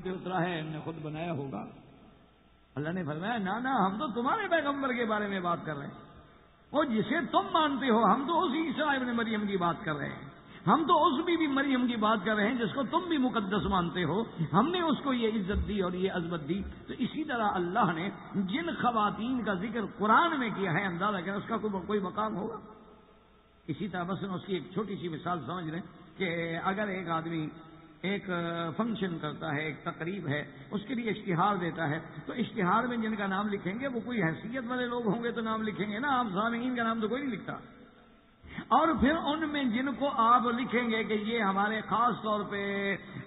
پہ اترا ہے نے خود بنایا ہوگا. اللہ نے فرمایا نہ ہم تو تمہارے پیغمبر کے بارے میں بات کر رہے ہیں. وہ جسے تم مانتے ہو ہم تو اسی عیسیٰ ابن مریم کی بات کر رہے ہیں. ہم تو اس بی مریم کی بات کر رہے ہیں جس کو تم بھی مقدس مانتے ہو. ہم نے اس کو یہ عزت دی اور یہ عظمت دی. تو اسی طرح اللہ نے جن خواتین کا ذکر قرآن میں کیا ہے اندازہ کریں اس کا کوئی مقام ہوگا. اسی طرح بس اس کی ایک چھوٹی سی مثال سمجھ لیں کہ اگر ایک آدمی ایک فنکشن کرتا ہے, ایک تقریب ہے, اس کے لیے اشتہار دیتا ہے, تو اشتہار میں جن کا نام لکھیں گے وہ کوئی حیثیت والے لوگ ہوں گے تو نام لکھیں گے نا. عام سامعین کا نام تو کوئی نہیں لکھتا. اور پھر ان میں جن کو آپ لکھیں گے کہ یہ ہمارے خاص طور پہ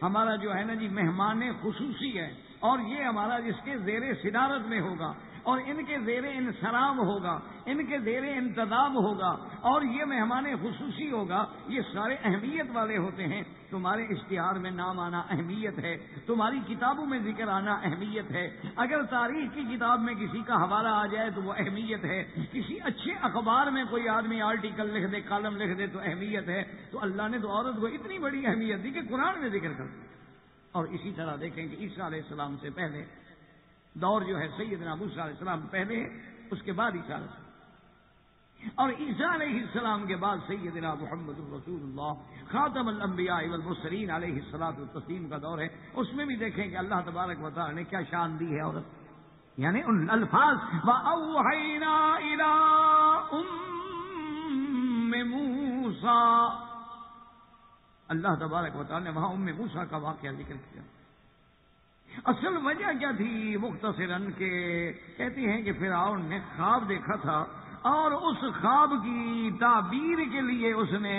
ہمارا جو ہے نا جی مہمان خصوصی ہے اور یہ ہمارا جس کے زیر صدارت میں ہوگا اور ان کے زیر انصرام ہوگا, ان کے زیر انتظام ہوگا اور یہ مہمان خصوصی ہوگا, یہ سارے اہمیت والے ہوتے ہیں. تمہارے اشتہار میں نام آنا اہمیت ہے, تمہاری کتابوں میں ذکر آنا اہمیت ہے. اگر تاریخ کی کتاب میں کسی کا حوالہ آ جائے تو وہ اہمیت ہے. کسی اچھے اخبار میں کوئی آدمی آرٹیکل لکھ دے, کالم لکھ دے تو اہمیت ہے. تو اللہ نے تو عورت کو اتنی بڑی اہمیت دی کہ قرآن میں ذکر کر دیا. اور اسی طرح دیکھیں کہ عیسیٰ علیہ السلام سے پہلے دور جو ہے سیدنا موسیٰ علیہ السلام پہلے ہے, اس کے بعد عیسیٰ علیہ السلام, اور عیسیٰ علیہ السلام کے بعد سیدنا محمد رسول اللہ خاتم الانبیاء والمرسلین علیہ الصلوۃ والتسلیم کا دور ہے. اس میں بھی دیکھیں کہ اللہ تبارک و تعالی نے کیا شان دی ہے عورت, یعنی ان الفاظ وَأَوْحَيْنَا إِلَىٰ أُمِّ مُوسَىٰ, اللہ تبارک و تعالی نے وہاں ام موسیٰ کا واقعہ ذکر کیا. اصل وجہ کیا تھی مختصراً کہ کہتی ہیں کہ فرعون نے خواب دیکھا تھا اور اس خواب کی تعبیر کے لیے اس نے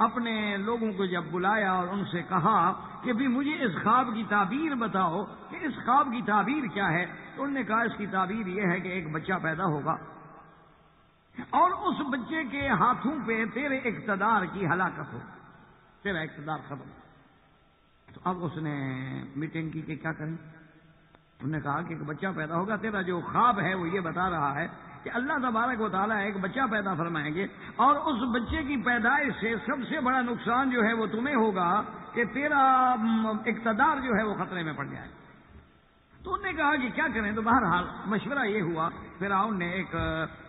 اپنے لوگوں کو جب بلایا اور ان سے کہا کہ بھی مجھے اس خواب کی تعبیر بتاؤ کہ اس خواب کی تعبیر کیا ہے. تو انہوں نے کہا اس کی تعبیر یہ ہے کہ ایک بچہ پیدا ہوگا اور اس بچے کے ہاتھوں پہ تیرے اقتدار کی ہلاکت ہو, تیرا اقتدار ختم. تو اب اس نے میٹنگ کی کہ کیا کریں. انہوں نے کہا کہ ایک بچہ پیدا ہوگا, تیرا جو خواب ہے وہ یہ بتا رہا ہے کہ اللہ تبارک و تعالیٰ ایک بچہ پیدا فرمائیں گے اور اس بچے کی پیدائش سے سب سے بڑا نقصان جو ہے وہ تمہیں ہوگا کہ تیرا اقتدار جو ہے وہ خطرے میں پڑ جائے. تو انہوں نے کہا کہ کیا کریں. تو بہرحال مشورہ یہ ہوا, فرعون نے ایک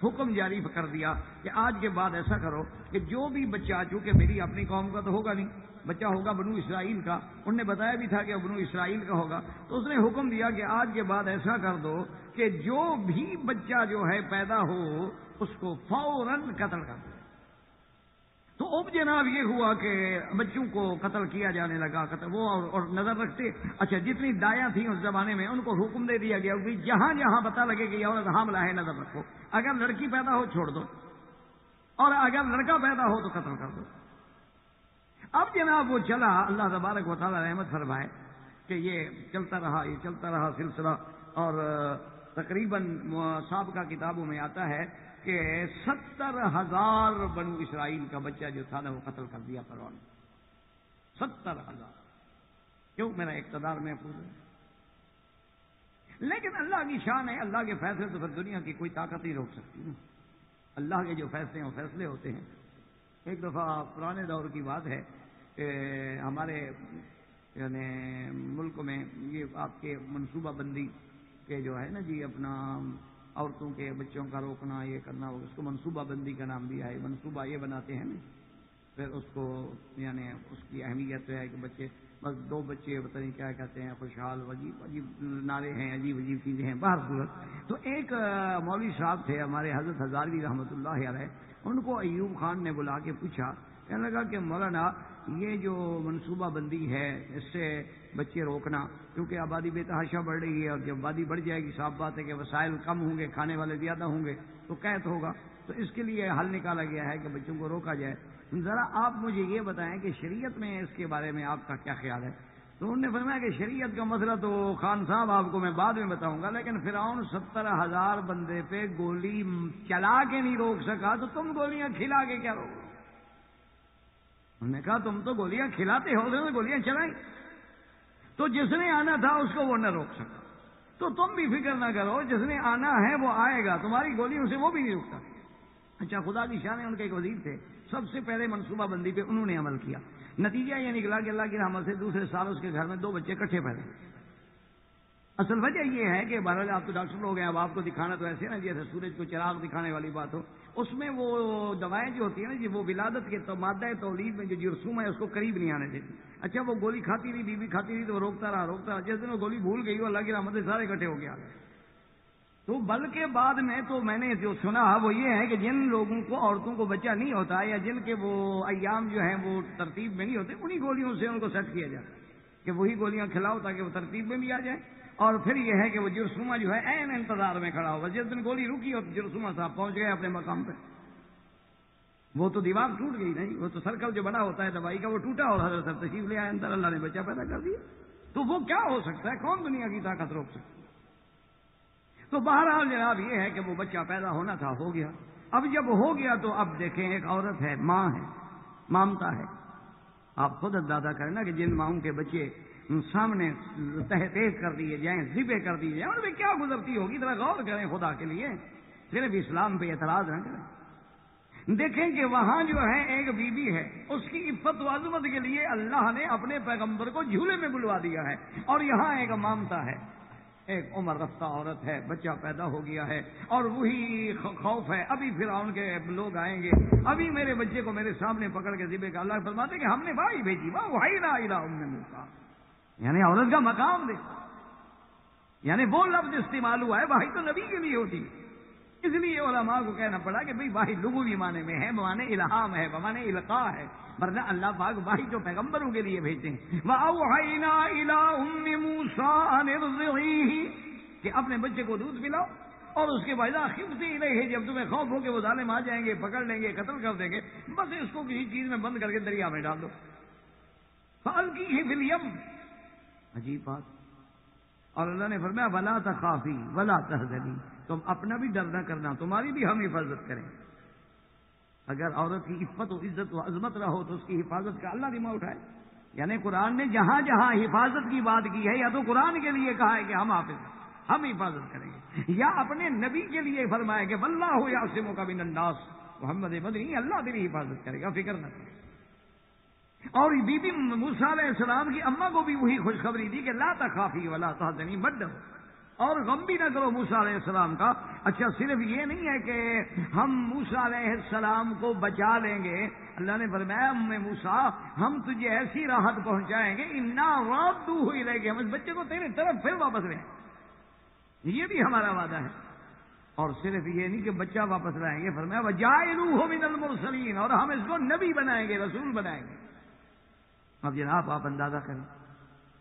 حکم جاری کر دیا کہ آج کے بعد ایسا کرو کہ جو بھی بچہ, چونکہ میری اپنی قوم کا تو ہوگا نہیں, بچہ ہوگا بنو اسرائیل کا, انہوں نے بتایا بھی تھا کہ بنو اسرائیل کا ہوگا, تو اس نے حکم دیا کہ آج کے بعد ایسا کر دو کہ جو بھی بچہ جو ہے پیدا ہو اس کو فوراً قتل کر دو. تو اب جناب یہ ہوا کہ بچوں کو قتل کیا جانے لگا. وہ اور نظر رکھتے, اچھا جتنی دایاں تھیں اس زمانے میں ان کو حکم دے دیا گیا کہ جہاں جہاں پتہ لگے کہ یہ عورت حاملہ ہے نظر رکھو, اگر لڑکی پیدا ہو چھوڑ دو اور اگر لڑکا پیدا ہو تو قتل کر دو. اب جناب وہ چلا, اللہ تبارک و تعالی رحمت فرمائے کہ یہ چلتا رہا سلسلہ, اور تقریباً سابقہ کتابوں میں آتا ہے کہ 70,000 بنو اسرائیل کا بچہ جو تھا نا وہ قتل کر دیا فرعون. 70,000. کیوں؟ میرا اقتدار محفوظ ہے. لیکن اللہ کی شان ہے, اللہ کے فیصلے تو پھر دنیا کی کوئی طاقت نہیں روک سکتی. اللہ کے جو فیصلے ہیں وہ فیصلے ہوتے ہیں. ایک دفعہ پرانے دور کی بات ہے کہ ہمارے یعنی ملک میں یہ آپ کے منصوبہ بندی کے جو ہے نا جی اپنا عورتوں کے بچوں کا روکنا یہ کرنا, اس کو منصوبہ بندی کا نام دیا ہے. منصوبہ یہ بناتے ہیں نا, پھر اس کو یعنی اس کی اہمیت ہے کہ بچے بس 2 بچے پتہ نہیں کیا کہتے ہیں, خوشحال, عجیب عجیب نعرے ہیں, عجیب عجیب چیزیں ہیں. باہر صورت تو ایک مولوی صاحب تھے ہمارے حضرت ہزاروی رحمۃ اللہ علیہ, ان کو ایوب خان نے بلا کے پوچھا, کہنے لگا کہ مولانا یہ جو منصوبہ بندی ہے اس سے بچے روکنا, کیونکہ آبادی بے تحاشا بڑھ رہی ہے اور جب آبادی بڑھ جائے گی صاف بات ہے کہ وسائل کم ہوں گے, کھانے والے زیادہ ہوں گے تو قحط ہوگا, تو اس کے لیے حل نکالا گیا ہے کہ بچوں کو روکا جائے. ذرا آپ مجھے یہ بتائیں کہ شریعت میں اس کے بارے میں آپ کا کیا خیال ہے. تو انہوں نے فرمایا کہ شریعت کا مسئلہ تو خان صاحب آپ کو میں بعد میں بتاؤں گا, لیکن فرعون 70,000 بندے پہ گولی چلا کے نہیں روک سکا تو تم گولیاں کھلا کے کیا روکو. انہوں نے کہا تم تو گولیاں کھلاتے ہو, تو گولیاں چلائیں, تو جس نے آنا تھا اس کو وہ نہ روک سکا, تو تم بھی فکر نہ کرو, جس نے آنا ہے وہ آئے گا, تمہاری گولیوں سے وہ بھی نہیں رکتا. اچھا خدا کی شان ہے, ان کے ایک وزیر تھے, سب سے پہلے منصوبہ بندی پہ انہوں نے عمل کیا. نتیجہ یہ نکلا کہ اللہ کی رحمت سے دوسرے سال اس کے گھر میں 2 بچے اکٹھے پیدا. اصل وجہ یہ ہے کہ بہرحال آپ تو ڈاکٹر لوگ ہیں، اب آپ کو دکھانا تو ایسے نا جیسے سورج کو چراغ دکھانے والی بات ہو، اس میں وہ دوائیں جو ہوتی ہیں نا جی، وہ ولادت کے مادہ تولید میں جو جرثوم ہے اس کو قریب نہیں آنے دیتی۔ اچھا وہ گولی کھاتی رہی، بیوی کھاتی رہی تو وہ روکتا رہا، جس دن وہ گولی بھول گئی وہ اللہ کی رحمت سے سارے اکٹھے ہو گیا۔ تو بلکہ بعد میں تو میں نے جو سنا وہ یہ ہے کہ جن لوگوں کو عورتوں کو بچہ نہیں ہوتا یا جن کے وہ ایام جو ہیں وہ ترتیب میں نہیں ہوتے، انہی گولیوں سے ان کو سیٹ کیا جائے کہ وہی گولیاں کھلاؤ تاکہ وہ ترتیب میں بھی آ جائے۔ اور پھر یہ ہے کہ وہ جرثومہ جو ہے عین انتظار میں کھڑا ہوگا، جس دن گولی رکی اور جرثومہ صاحب پہنچ گئے اپنے مقام پہ، وہ تو دیوار ٹوٹ گئی نہیں، وہ تو سرکل جو بنا ہوتا ہے دوائی کا وہ ٹوٹا اور حضرت صاحب تشریف لے آئے اندر، اللہ نے بچہ پیدا کر دیا۔ تو وہ کیا ہو سکتا ہے؟ کون دنیا کی طاقت روک سکتا ہے؟ تو بہرحال جناب یہ ہے کہ وہ بچہ پیدا ہونا تھا، ہو گیا۔ اب جب ہو گیا تو اب دیکھیں ایک عورت ہے، ماں ہے، مامتا ہے۔ آپ خود اندازہ کریں نا کہ جن ماؤں کے بچے سامنے تیز کر دیے جائیں، ذبح کر دیے جائیں، ان میں کیا گزرتی ہوگی، ذرا غور کریں خدا کے لیے، صرف اسلام پہ اعتراض نہ کریں۔ دیکھیں کہ وہاں جو ہے ایک بی بی ہے، اس کی عفت و عظمت کے لیے اللہ نے اپنے پیغمبر کو جھولے میں بلوا دیا ہے، اور یہاں ایک مامتا ہے، ایک عمر رفتہ عورت ہے، بچہ پیدا ہو گیا ہے، اور وہی خوف ہے ابھی فرعون کے لوگ آئیں گے، ابھی میرے بچے کو میرے سامنے پکڑ کے ذبح کا۔ اللہ فرماتے کہ ہم نے وحی بھیجی، وحینا الی ام موسیٰ، یعنی عورت کا مقام دے، یعنی وہ لفظ استعمال ہوا ہے، وحی تو نبی کے لیے ہوتی ہے۔ اس لیے علماء کو کہنا پڑا کہ بھئی وحی لغوی معنی میں ہے، معنی الہام ہے، معنی القاء ہے، ورنہ اللہ پاک وحی تو پیغمبروں کے لیے بھیجتے ہیں۔ وَأَوْحَيْنَا إِلَىٰ أُمِّ مُوسَىٰ أَنِ ارْضِعِيهِ، کہ اپنے بچے کو دودھ پلاؤ، اور اس کے بعد خِفْتِ إِلَيْهِ، جب تمہیں خوف ہو کہ وہ ظالم آ جائیں گے، پکڑ لیں گے، قتل کر دیں گے، بس اس کو کسی چیز میں بند کر کے دریا میں ڈال دو۔ فَأَلْقِيهِ فِي الْيَمِّ، عجیب بات۔ اور اللہ نے فرمایا وَلَا تَخَافِي وَلَا تَحْزَنِي، تم اپنا بھی ڈر نہ کرنا، تمہاری بھی ہم حفاظت کریں۔ اگر عورت کی عفت و عزت و عظمت نہ ہو تو اس کی حفاظت کا اللہ ذمہ اٹھائے۔ یعنی قرآن نے جہاں جہاں حفاظت کی بات کی ہے، یا تو قرآن کے لیے کہا ہے کہ ہم حافظ ہیں، ہم حفاظت کریں گے، یا اپنے نبی کے لیے فرمایا کہ واللہ یعصمک من الناس، محمد مدنی، اللہ تیری حفاظت کرے گا، فکر نہ کرے۔ اور بی بی موسیٰ علیہ السلام کی اماں کو بھی وہی خوشخبری دی کہ لا تخافی ولا تحزنی، مت ڈرو اور غم بھی نہ کرو موسیٰ علیہ السلام کا۔ اچھا صرف یہ نہیں ہے کہ ہم موسیٰ علیہ السلام کو بچا لیں گے، اللہ نے فرمایا ام موسیٰ ہم تجھے ایسی راحت پہنچائیں گے، انا رادوہ الیک، ہم اس بچے کو تیرے طرف پھر واپس لیں، یہ بھی ہمارا وعدہ ہے۔ اور صرف یہ نہیں کہ بچہ واپس لائیں گے، فرمایا وجاعلوہ من المرسلین، اور ہم اس کو نبی بنائیں گے، رسول بنائیں گے۔ اب جناب آپ اندازہ کریں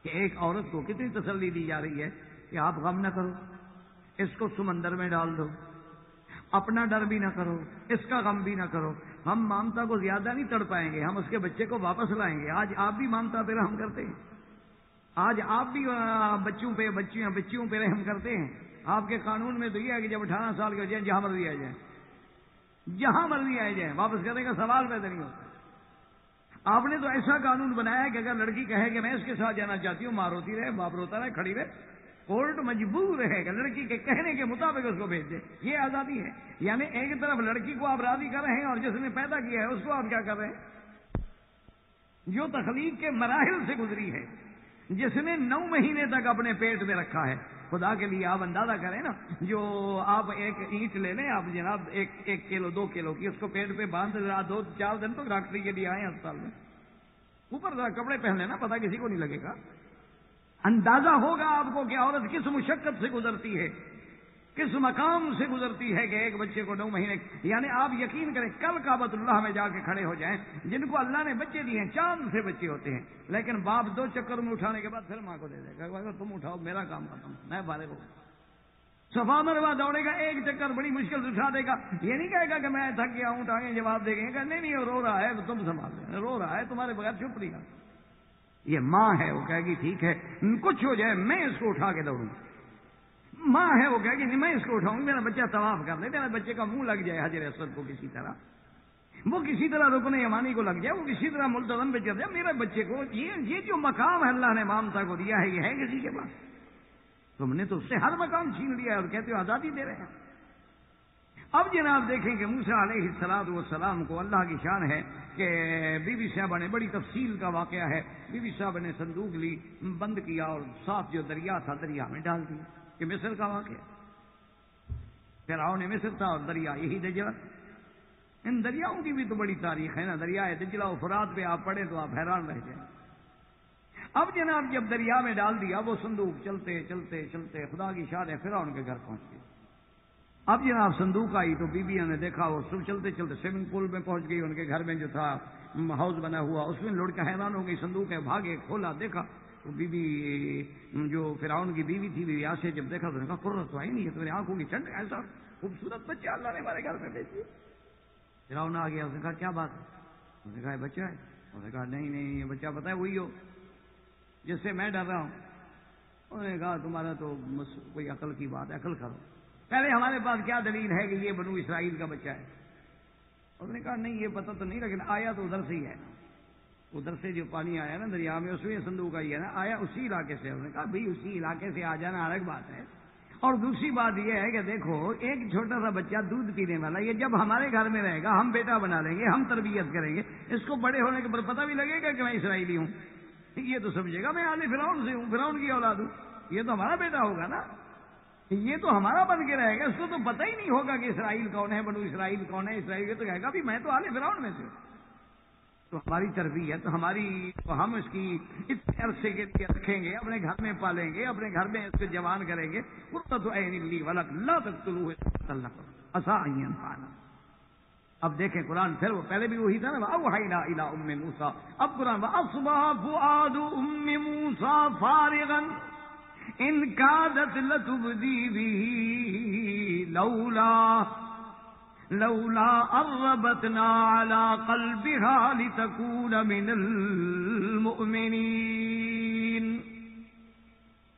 کہ ایک عورت کو کتنی تسلی دی جا رہی ہے کہ آپ غم نہ کرو، اس کو سمندر میں ڈال دو، اپنا ڈر بھی نہ کرو، اس کا غم بھی نہ کرو، ہم مامتا کو زیادہ نہیں تڑ پائیں گے، ہم اس کے بچے کو واپس لائیں گے۔ آج آپ بھی مامتا پہ رحم کرتے ہیں، آج آپ بھی بچیوں پہ رحم کرتے ہیں۔ آپ کے قانون میں تو یہ ہے کہ جب 18 سال کے ہو جائیں جہاں مرضی آ جائیں، جہاں مرضی آ جائیں، واپس کرنے کا سوال پیدا نہیں ہوتا۔ آپ نے تو ایسا قانون بنایا ہے کہ اگر لڑکی کہے کہ میں اس کے ساتھ جانا چاہتی ہوں، ماں روتی رہے، باپ روتا رہے، کھڑی رہے، کورٹ مجبور رہے گا لڑکی کے کہنے کے مطابق اس کو بھیج دے، یہ آزادی ہے۔ یعنی ایک طرف لڑکی کو آپ راضی کر رہے ہیں اور جس نے پیدا کیا ہے اس کو آپ کیا کر رہے ہیں، جو تخلیق کے مراحل سے گزری ہے، جس نے 9 مہینے تک اپنے پیٹ میں رکھا ہے۔ خدا کے لیے آپ اندازہ کریں نا، جو آپ ایک اینٹ لے لیں آپ جناب 1 کلو 2 کلو کی، اس کو پیٹ پہ باندھ 2-4 دن تک ڈاکٹری کے لیے آئے اسپتال میں، اوپر ذرا کپڑے پہن لینا، پتہ کسی کو نہیں لگے گا۔ اندازہ ہوگا آپ کو کہ عورت کس مشقت سے گزرتی ہے، کس مقام سے گزرتی ہے کہ ایک بچے کو 9 مہینے، یعنی آپ یقین کریں کل کعبۃ اللہ میں جا کے کھڑے ہو جائیں، جن کو اللہ نے بچے دیے ہیں چاند سے بچے ہوتے ہیں، لیکن باپ 2 چکر میں اٹھانے کے بعد پھر ماں کو دے دے گا، تم اٹھاؤ میرا کام ختم، میں فارغ ہوں۔ صفا مروا دوڑے گا، 1 چکر بڑی مشکل سے اٹھا دے گا، یہ نہیں کہے گا کہ میں تھک گیا ہوں، ٹانگیں جواب دے گے، نہیں وہ رو رہا ہے تم سنبھال لیں، رو رہا ہے تمہارے بغیر چپ رہی گا۔ یہ ماں ہے، وہ کہے گی ٹھیک ہے کچھ ہو جائے میں اس کو اٹھا کے دوڑوں، ماں ہے وہ کہے گی نہیں میں اس کو اٹھاؤں، میرا بچہ طواف کر دے، میرا بچے کا منہ لگ جائے حجر اسود کو کسی طرح، وہ کسی طرح رکن یمانی کو لگ جائے، وہ کسی طرح ملتزم پہ چل جائے، میرے بچے کو یہ جو مقام ہے اللہ نے مامتا کو دیا ہے، یہ ہے کسی کے پاس؟ تم نے تو اس سے ہر مقام چھین لیا ہے اور کہتے ہو آزادی دے رہے ہیں۔ اب جناب دیکھیں کہ موسیٰ علیہ السلام کو اللہ کی شان ہے کہ بی بی صاحبہ نے بڑی تفصیل کا واقعہ ہے، بی بی صاحبہ نے صندوق لی، بند کیا اور ساتھ جو دریا تھا دریا میں ڈال دیا۔ یہ مصر کا واقعہ، فرعون مصر تھا اور دریا یہی دجلہ۔ ان دریاؤں کی بھی تو بڑی تاریخ ہے نا، دریائے دجلہ و فرات پہ آپ پڑھیں تو آپ حیران رہ جائیں۔ اب جناب جب دریا میں ڈال دیا وہ صندوق، چلتے چلتے چلتے خدا کی شان ہے فرعون کے گھر پہنچ گئے۔ اب جناب صندوق آئی تو بیویاں نے دیکھا، وہ چلتے چلتے سوئمنگ پول میں پہنچ گئی، ان کے گھر میں جو تھا ہاؤس بنا ہوا اس میں لڑ کے حیران ہو گئی، صندوق ہے، بھاگے، کھولا، دیکھا تو بی بی جو فرعون کی بیوی تھی بیوی آسیہ جب دیکھا تو نے کہا قرۃ عین ہے، تمہاری آنکھوں کی ٹھنڈ، ایسا خوبصورت بچہ اللہ نے ہمارے گھر میں بھیج دیا۔ فرعون آ گیا، اس نے کہا کیا بات ہے؟ اس نے کہا یہ بچہ ہے۔ اس نے کہا نہیں نہیں، یہ بچہ پتہ ہے وہی ہو جس سے میں ڈر رہا ہوں۔ انہوں نے کہا تمہارا تو کوئی عقل کی بات ہے، عقل کرو، پہلے ہمارے پاس کیا دلیل ہے کہ یہ بنو اسرائیل کا بچہ ہے؟ اس نے کہا نہیں یہ پتہ تو نہیں، لیکن آیا تو ادھر سے ہی ہے، ادھر سے جو پانی آیا نا دریا میں اس میں صندوق آئی ہے نا، آیا اسی علاقے سے۔ اس نے کہا بھائی اسی علاقے سے آ جانا الگ بات ہے، اور دوسری بات یہ ہے کہ دیکھو ایک چھوٹا سا بچہ دودھ پینے والا، یہ جب ہمارے گھر میں رہے گا ہم بیٹا بنا لیں گے، ہم تربیت کریں گے، اس کو بڑے ہونے کے بعد پتہ بھی لگے گا کہ میں اسرائیلی ہوں، یہ تو سمجھے گا میں آل فرعون سے ہوں، فرعون کی اولاد ہوں، یہ تو ہمارا بیٹا ہوگا نا، یہ تو ہمارا بن کے رہے گا، اس کو تو پتہ ہی نہیں ہوگا کہ اسرائیل کون ہے، بنو اسرائیل کون ہے، اسرائیل تو کہے گا بھی میں تو آل فرعون میں سے ہوں۔ تو ہماری تربیت ہم اس کی اس عرصے کے لیے رکھیں گے، اپنے گھر میں پالیں گے، اپنے گھر میں اس کو جوان کریں گے۔ قرۃ عین لی ولک لا تقتلوہ عسیٰ ان ینفعنا۔ اب دیکھیں قرآن پھر وہ پہلے بھی وہی تھا نا، اوحینا الی ام موسیٰ، اب قرآن واصبح فؤاد ام موسیٰ فارغا ان کادت لتبدی بہ لولا ربطنا على قلبها لتكون من المؤمنين۔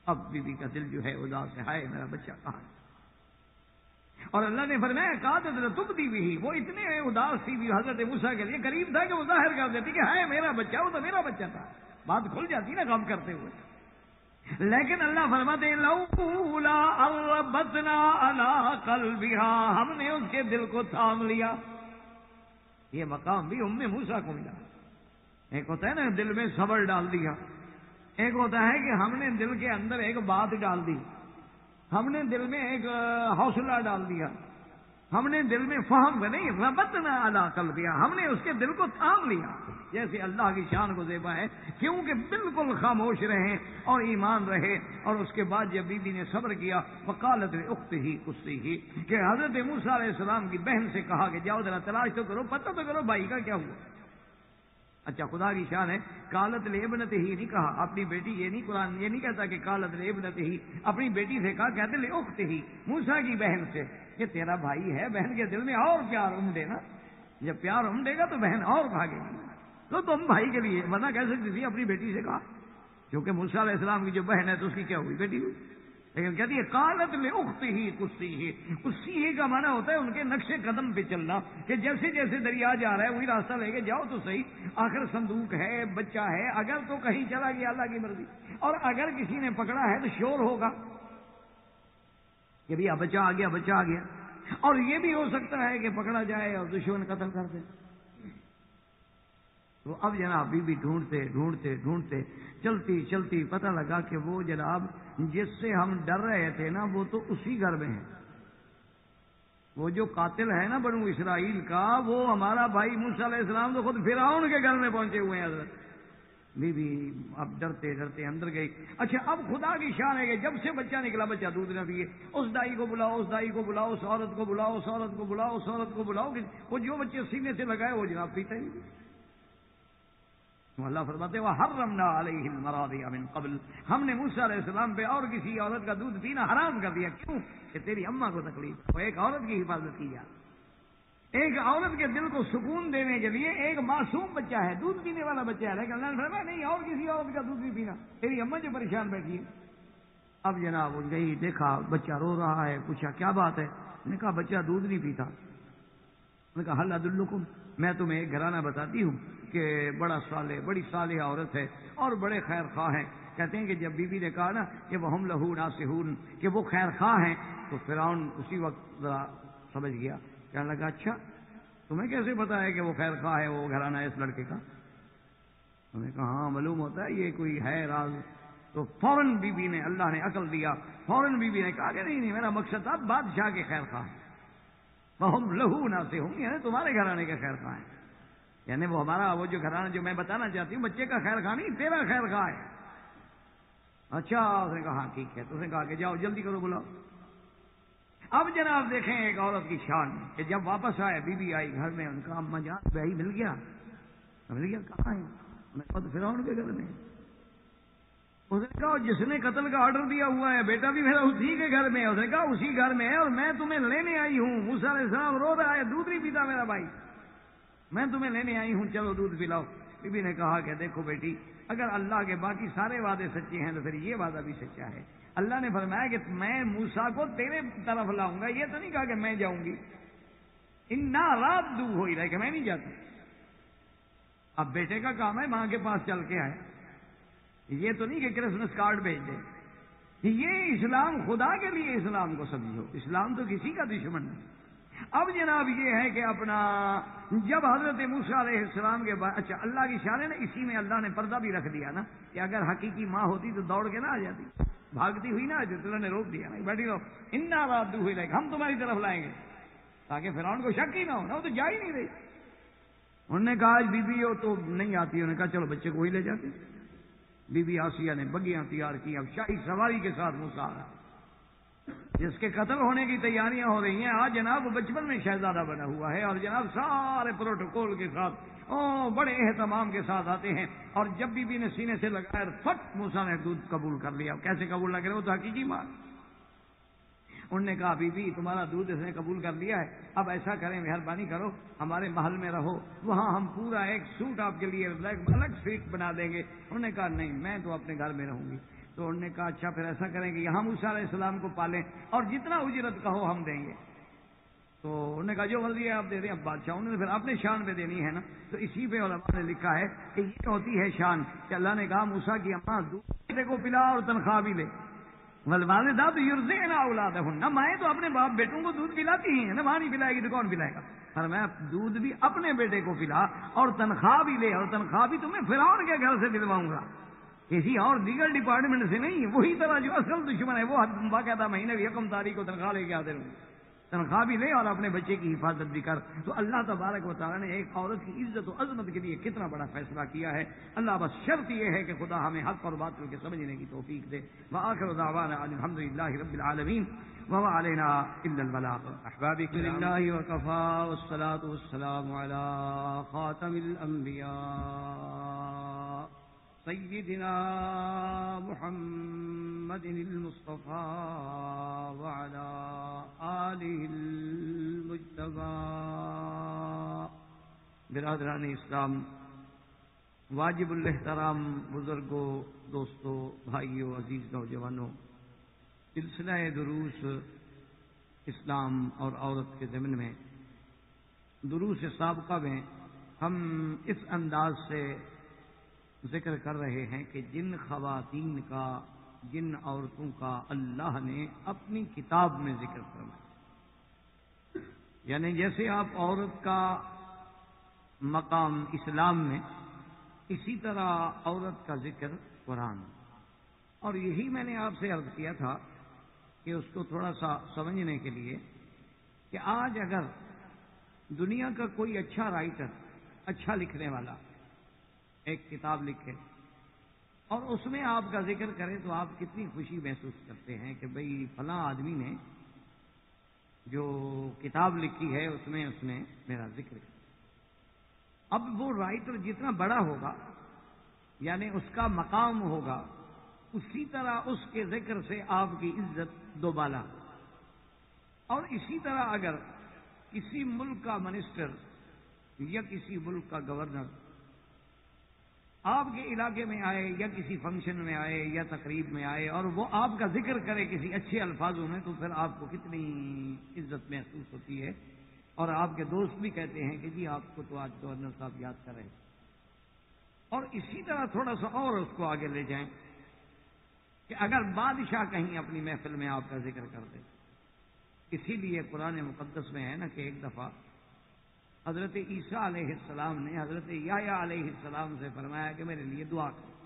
اب بی بی کا دل جو ہے اداس ہے، ہائے میرا بچہ کہاں ہے؟ اور اللہ نے فرمایا کادت لتبدی بہ، وہ اتنے اداس تھی بھی حضرت موسیٰ کے لیے، قریب تھا کہ وہ ظاہر کر دیتی کہ ہائے میرا بچہ، وہ تو میرا بچہ تھا، بات کھل جاتی نا غم کرتے ہوئے، لیکن اللہ فرماتے ہیں لولا ربطنا علی قلبها، ہم نے اس کے دل کو تھام لیا۔ یہ مقام بھی ام موسیٰ کو ملا۔ ایک ہوتا ہے نا دل میں صبر ڈال دیا، ایک ہوتا ہے کہ ہم نے دل کے اندر ایک بات ڈال دی، ہم نے دل میں ایک حوصلہ ڈال دیا، ہم نے دل میں فہم نہیں، ربطنا علی قلبها، ہم نے اس کے دل کو تھام لیا۔ جیسے اللہ کی شان کو زیبا ہے کیونکہ بالکل خاموش رہے اور ایمان رہے، اور اس کے بعد جب بی بی نے صبر کیا وقالت لاختہ قصیہ، کہ حضرت موسیٰ علیہ السلام کی بہن سے کہا کہ جاؤ ذرا تلاش تو کرو، پتہ تو کرو بھائی کا کیا ہوا۔ اچھا خدا کی شان ہے، قالت لابنتہ نہیں کہا اپنی بیٹی، یہ نہیں قرآن یہ نہیں کہتا کہ قالت لابنتہ اپنی بیٹی سے کہا، کہتے لاختہ موسیٰ کی بہن سے، کہ تیرا بھائی ہے، بہن کے دل میں اور پیار امڈے نا، جب پیار امڈے گا تو بہن اور بھاگے گی، تو تم بھائی کے لیے منع کہہ سکتی تھی، اپنی بیٹی سے کہا، کیونکہ موسیٰ علیہ السلام کی جو بہن ہے تو اس کی کیا ہوئی، بیٹی ہوئی، لیکن کہتی ہے قالت لاختہ قصیہ، قصیہ کا معنی ہوتا ہے ان کے نقش قدم پہ چلنا، کہ جیسے جیسے دریا جا رہا ہے وہی راستہ لے کے جاؤ تو صحیح، آخر صندوق ہے، بچہ ہے، اگر تو کہیں چلا گیا اللہ کی مرضی، اور اگر کسی نے پکڑا ہے تو شور ہوگا کہ بھئی بچہ آ گیا، بچہ آ گیا، اور یہ بھی ہو سکتا ہے کہ پکڑا جائے اور دشمن قتل کر دے۔ تو اب جناب بی بی ڈھونڈتے ڈھونڈتے ڈھونڈتے چلتی چلتی پتہ لگا کہ وہ جناب جس سے ہم ڈر رہے تھے نا وہ تو اسی گھر میں ہے، وہ جو قاتل ہے نا بنو اسرائیل کا، وہ ہمارا بھائی موسیٰ علیہ السلام تو خود فرعون کے گھر میں پہنچے ہوئے ہیں حضرت۔ بی بی اب ڈرتے ڈرتے اندر گئی۔ اچھا اب خدا کی شان ہے کہ جب سے بچہ نکلا بچہ دودھ نہ پیے، اس دائی کو بلاؤ، اس دائی کو بلاؤ، اس عورت کو بلاؤ، اس عورت کو بلاؤ، اس عورت کو بلاؤ، کہ وہ جو بچے سینے سے لگائے وہ جناب پیتا ہی نہیں۔ اللہ فرماتے ہیں وَحَرَّمْنَا عَلَيْهِ الْمَرَاضِعَ مِن قَبْلُ، ہم نے موسیٰ علیہ السلام پہ اور کسی عورت کا دودھ پینا حرام کر دیا، کیوں کہ تیری اماں کو تکلیف ہو۔ ایک عورت کی حفاظت کی جائے، ایک عورت کے دل کو سکون دینے کے لیے ایک معصوم بچہ ہے، دودھ پینے والا بچہ ہے، لیکن اللہ نے فرمایا نہیں اور کسی عورت کا دودھ نہیں پینا، تیری اماں جو پریشان بیٹھی ہے۔ اب جناب وہ گئی، دیکھا بچہ رو رہا ہے، پوچھا کیا بات ہے؟ نے کہا بچہ دودھ نہیں پیتا۔ نے کہا حل ادلکم، میں تمہیں ایک گھرانہ بتاتی ہوں کہ بڑی صالحہ عورت ہے اور بڑے خیر خواہ ہیں۔ کہتے ہیں کہ جب بی بی نے کہا نا کہ وہ ہم لہو ناصحون، کہ وہ خیر خواہ ہیں، تو فرعون اسی وقت ذرا سمجھ گیا. کہنے لگا اچھا تمہیں کیسے پتا ہے کہ وہ خیر خواہ ہے, وہ گھرانہ ہے اس لڑکے کا؟ انہوں نے کہا ہاں معلوم ہوتا ہے یہ کوئی ہے راز. تو فوراً بی بی نے, اللہ نے عقل دیا, فوراً بی بی نے کہا کہ نہیں میرا مقصد تھا بادشاہ کے خیر خواہ, فہم لہو ناصحون, یعنی تمہارے گھرانے کے خیر خواہ ہیں. یعنی وہ ہمارا وہ جو گھرانہ جو میں بتانا چاہتی ہوں بچے کا خیر خواہ نہیں, تیرا خیر خواہ ہے. اچھا اس نے کہا ہاں ٹھیک ہے. تو اس نے کہا کہ جاؤ جلدی کرو بلاؤ. اب جناب دیکھیں ایک عورت کی شان کہ جب واپس آئے, بی بی آئی گھر میں, ان کا اماں جان بھائی مل گیا. مل گیا کہاں ہے؟ انہوں نے کہا فرعون کے گھر میں. اس نے کہا جس نے قتل کا آرڈر دیا ہوا ہے بیٹا بھی میرا اسی کے گھر میں ہے. اس نے کہا اسی گھر میں ہے اور میں تمہیں لینے آئی ہوں. موسیٰ علیہ السلام رو رہا ہے, دودھ نہیں پیتا میرا بھائی, میں تمہیں لینے آئی ہوں, چلو دودھ پلاؤ. بی بی نے کہا کہ دیکھو بیٹی اگر اللہ کے باقی سارے وعدے سچے ہیں تو پھر یہ وعدہ بھی سچا ہے. اللہ نے فرمایا کہ میں موسیٰ کو تیرے طرف لاؤں گا, یہ تو نہیں کہا کہ میں جاؤں گی. انا رادو ہو ہی رہا کہ میں نہیں جاتا. اب بیٹے کا کام ہے ماں کے پاس چل کے آئے, یہ تو نہیں کہ کرسمس کارڈ بھیج دے. یہ اسلام خدا کے لیے اسلام کو سمجھو, اسلام تو کسی کا دشمن نہیں. اب جناب یہ ہے کہ اپنا جب حضرت موسیٰ علیہ السلام کے بعد, اچھا اللہ کی شان ہے نا, اسی میں اللہ نے پردہ بھی رکھ دیا نا کہ اگر حقیقی ماں ہوتی تو دوڑ کے نہ آ جاتی, بھاگتی ہوئی نہ, جو اللہ نے روک دیا نا بیٹھی رہو, انا رادو ہوئی رہے ہم تمہاری طرف لائیں گے, تاکہ فرعون کو شک ہی نہ ہو نا, وہ تو جا ہی نہیں رہی. انہوں نے کہا آج بی بی ہو تو نہیں آتی. انہوں نے کہا چلو بچے کو ہی لے جاتے. بی بی آسیہ نے بگیاں تیار کی, اب شاہی سواری کے ساتھ موسیٰ آ رہا جس کے قتل ہونے کی تیاریاں ہو رہی ہیں. آج جناب وہ بچپن میں شہزادہ بنا ہوا ہے اور جناب سارے پروٹوکول کے ساتھ بڑے اہتمام کے ساتھ آتے ہیں. اور جب بی بی نے سینے سے لگایا فٹ موسیٰ نے دودھ قبول کر لیا. کیسے قبول نہ کرے, وہ تو حقیقی ماں. انہوں نے کہا بی بی تمہارا دودھ اس نے قبول کر لیا ہے, اب ایسا کریں مہربانی کرو ہمارے محل میں رہو, وہاں ہم پورا ایک سوٹ آپ کے لیے الگ سیٹ بنا دیں گے. انہوں نے کہا نہیں میں تو اپنے گھر میں رہوں گی. تو انہوں نے کہا اچھا پھر ایسا کریں کہ یہاں موسیٰ علیہ السلام کو پالیں اور جتنا اجرت کہو ہم دیں گے. تو انہوں نے کہا جو مرضی ہے آپ دے دیں. اب بادشاہوں نے پھر اپنے شان پہ دینی ہے نا, تو اسی پہ علماء نے لکھا ہے کہ یہ ہوتی ہے شان کہ اللہ نے کہا موسیٰ کی اماں دودھ کو پلا اور تنخواہ بھی لے. والوالدات یرضعن اولادہن, مائیں تو اپنے باپ بیٹوں کو دودھ پلاتی ہی ہیں نا, ماں نہیں پلائے گی تو کون پلائے گا. فرمایا دودھ بھی اپنے بیٹے کو پلا اور تنخواہ بھی لے, اور تنخواہ بھی تمہیں فرعون کے گھر سے دلواؤں گا, کسی اور دیگر ڈپارٹمنٹ سے نہیں. وہی طرح جو اصل دشمن ہے وہ باقاعدہ مہینے کی یکم تاریخ کو تنخواہ لے کے آتے رہوں, تنخواہ بھی لے اور اپنے بچے کی حفاظت بھی کر. تو اللہ تبارک و تعالیٰ نے ایک عورت کی عزت و عظمت کے لیے کتنا بڑا فیصلہ کیا ہے. اللہ بس شرط یہ ہے کہ خدا ہمیں حق اور باطل کے سمجھنے کی توفیق دے. وآخر دعوانا ان الحمد للہ رب العالمین وما علینا الا البلاغ. احبابی للہ وکفا والصلاة والسلام علی خاتم الانبیاء سیدنا محمد المصطفى وعلى آله المجتبى. برادران اسلام, واجب الاحترام بزرگوں, دوستوں, بھائیوں, عزیز نوجوانوں, سلسلہ دروس اسلام اور عورت کے ضمن میں دروس سابقہ میں ہم اس انداز سے ذکر کر رہے ہیں کہ جن خواتین کا, جن عورتوں کا اللہ نے اپنی کتاب میں ذکر فرمایا, یعنی جیسے آپ عورت کا مقام اسلام میں, اسی طرح عورت کا ذکر قرآن. اور یہی میں نے آپ سے عرض کیا تھا کہ اس کو تھوڑا سا سمجھنے کے لیے کہ آج اگر دنیا کا کوئی اچھا رائٹر, اچھا لکھنے والا ایک کتاب لکھے اور اس میں آپ کا ذکر کرے تو آپ کتنی خوشی محسوس کرتے ہیں کہ بھئی فلاں آدمی نے جو کتاب لکھی ہے اس میں میرا ذکر کیا. اب وہ رائٹر جتنا بڑا ہوگا یعنی اس کا مقام ہوگا, اسی طرح اس کے ذکر سے آپ کی عزت دوبالا. اور اسی طرح اگر کسی ملک کا منسٹر یا کسی ملک کا گورنر آپ کے علاقے میں آئے یا کسی فنکشن میں آئے یا تقریب میں آئے اور وہ آپ کا ذکر کرے کسی اچھے الفاظوں میں, تو پھر آپ کو کتنی عزت محسوس ہوتی ہے. اور آپ کے دوست بھی کہتے ہیں کہ جی آپ کو تو آج گورنر صاحب یاد کر رہے ہیں. اور اسی طرح تھوڑا سا اور اس کو آگے لے جائیں کہ اگر بادشاہ کہیں اپنی محفل میں آپ کا ذکر کر دے اسی لیے قرآن مقدس میں ہے نا کہ ایک دفعہ حضرت عیسیٰ علیہ السلام نے حضرت یحییٰ علیہ السلام سے فرمایا کہ میرے لیے دعا کرو.